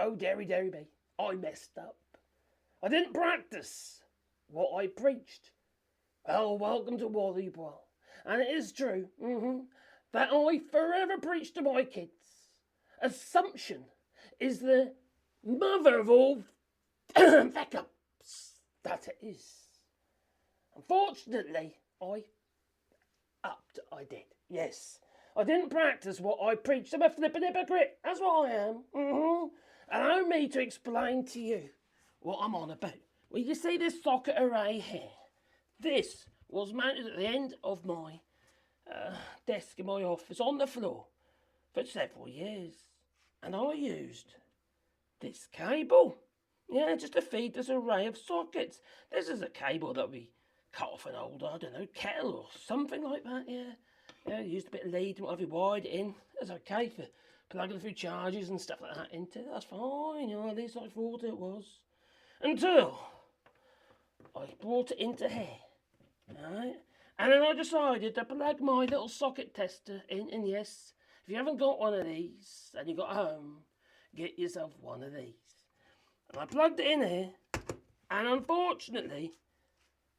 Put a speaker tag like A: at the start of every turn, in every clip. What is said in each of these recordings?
A: Oh, dearie, dearie me, I messed up. I didn't practice what I preached. Oh, welcome to Wallybois. And it is true, that I forever preach to my kids. Assumption is the mother of all fuck ups. That it is. Unfortunately, I did. Yes. I didn't practice what I preached. I'm a flippin' hypocrite. That's what I am. Allow me to explain to you what I'm on about. Well, you see this socket array here? This was mounted at the end of my desk in my office on the floor for several years. And I used this cable. Yeah, just to feed this array of sockets. This is a cable that we cut off an old, I don't know, kettle or something like that, yeah. Yeah, used a bit of lead and whatever, wired it in. That's okay for plugging a few charges and stuff like that into it. That's fine, you know, at least I thought it was. Until I brought it into here, right? And then I decided to plug my little socket tester in, and yes, if you haven't got one of these and you got home, get yourself one of these. And I plugged it in here, and unfortunately,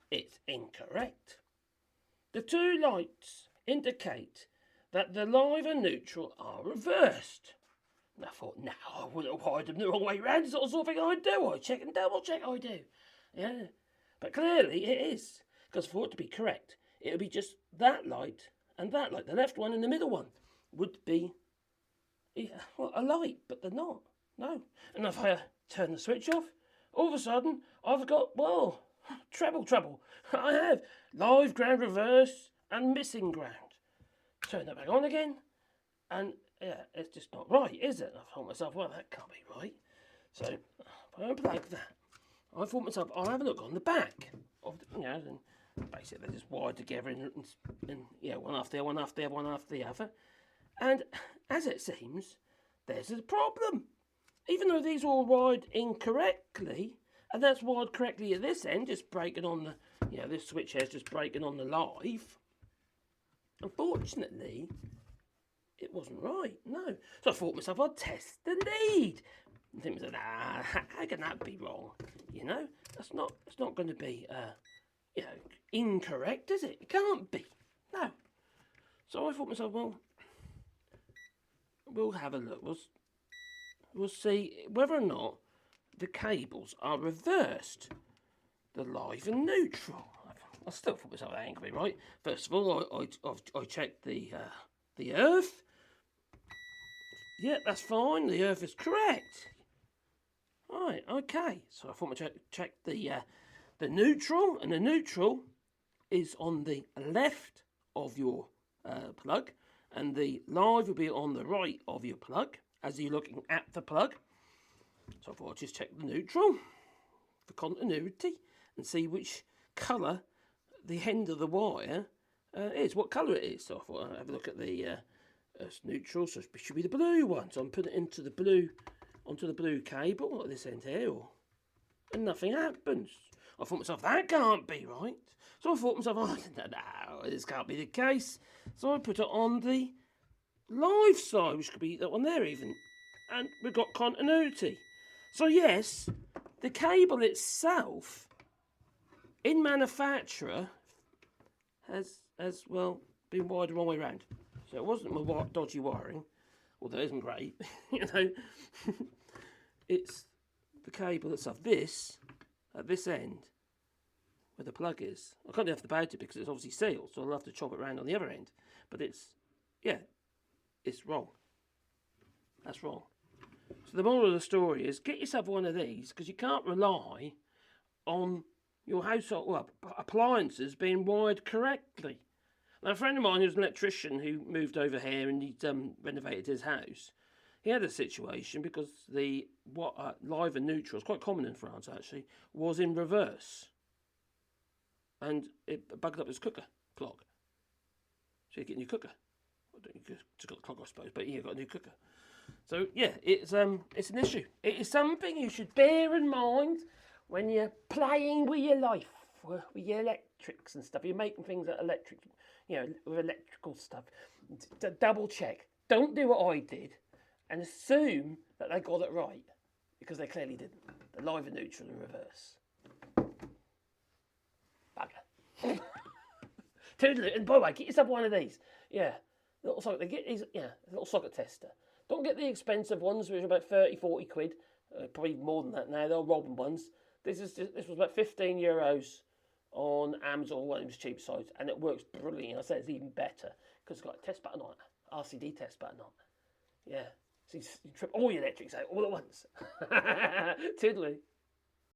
A: it's incorrect. The two lights indicate that the live and neutral are reversed. And I thought, no, I wouldn't have wired them the wrong way round. It's not the sort of thing I do. I check and double check I do. Yeah, but clearly it is. Because for it to be correct, it would be just that light and that light. The left one and the middle one would be a light, but they're not. No. And if I turn the switch off, all of a sudden, I've got, well, treble trouble. I have live ground reverse and missing ground. Turn that back on again, and yeah, it's just not right, is it? I thought myself, well, that can't be right. So I unplugged that. I thought myself, I'll have a look on the back of the, and basically they're just wired together and one after the other, one after the other, one after the other. And as it seems, there's a problem. Even though these are all wired incorrectly, and that's wired correctly at this end, just breaking on the, this switch here's just breaking on the live. Unfortunately, it wasn't right, no. So I thought to myself, I'd test the lead. And think myself, how can that be wrong? It's not going to be, incorrect, is it? It can't be, no. So I thought to myself, well, we'll have a look. We'll see whether or not the cables are reversed, the live and neutral. I still thought myself angry, right? First of all, I checked the earth. Yeah, that's fine. The earth is correct. Right, okay. So I thought I checked the neutral, and the neutral is on the left of your plug, and the live will be on the right of your plug as you're looking at the plug. So I thought I'd just check the neutral for continuity and see which colour the end of the wire is, what colour it is. So I thought I'd have a look at the neutral, so it should be the blue one. So I'm putting it onto the blue cable at this end here, and nothing happens. I thought to myself, that can't be right. So I thought to myself, no, this can't be the case. So I put it on the live side, which could be that one there even, and we've got continuity. So yes, the cable itself in manufacture has been wired the wrong way around. So it wasn't my dodgy wiring, although it isn't great, It's the cable itself. This, at this end, where the plug is. I can't do anything about it because it's obviously sealed, so I'll have to chop it around on the other end. But it's wrong. That's wrong. So the moral of the story is, get yourself one of these, because you can't rely on your household appliances being wired correctly. Now, a friend of mine who's an electrician who moved over here and he'd renovated his house, he had a situation because the live and neutral, it's quite common in France actually, was in reverse. And it bugged up his cooker clock. So you get a new cooker. It's got the clock, I suppose, but you've got a new cooker. So yeah, it's an issue. It is something you should bear in mind when you're playing with your life, with your electrics and stuff. You're making things that electric, with electrical stuff. Double check. Don't do what I did and assume that they got it right. Because they clearly didn't. The live and neutral in reverse. Bugger. Toodaloo. And by the way, get yourself one of these. Yeah. Little socket. They get these. Yeah. Little socket tester. Don't get the expensive ones, which are about 30, 40 quid. Probably more than that now. They're robbing ones. This was about €15 on Amazon, one of those cheap sites, and it works brilliantly. I say it's even better because it's got a test button on it, RCD test button on it. Yeah. So you trip all your electrics out all at once. Toodaloo.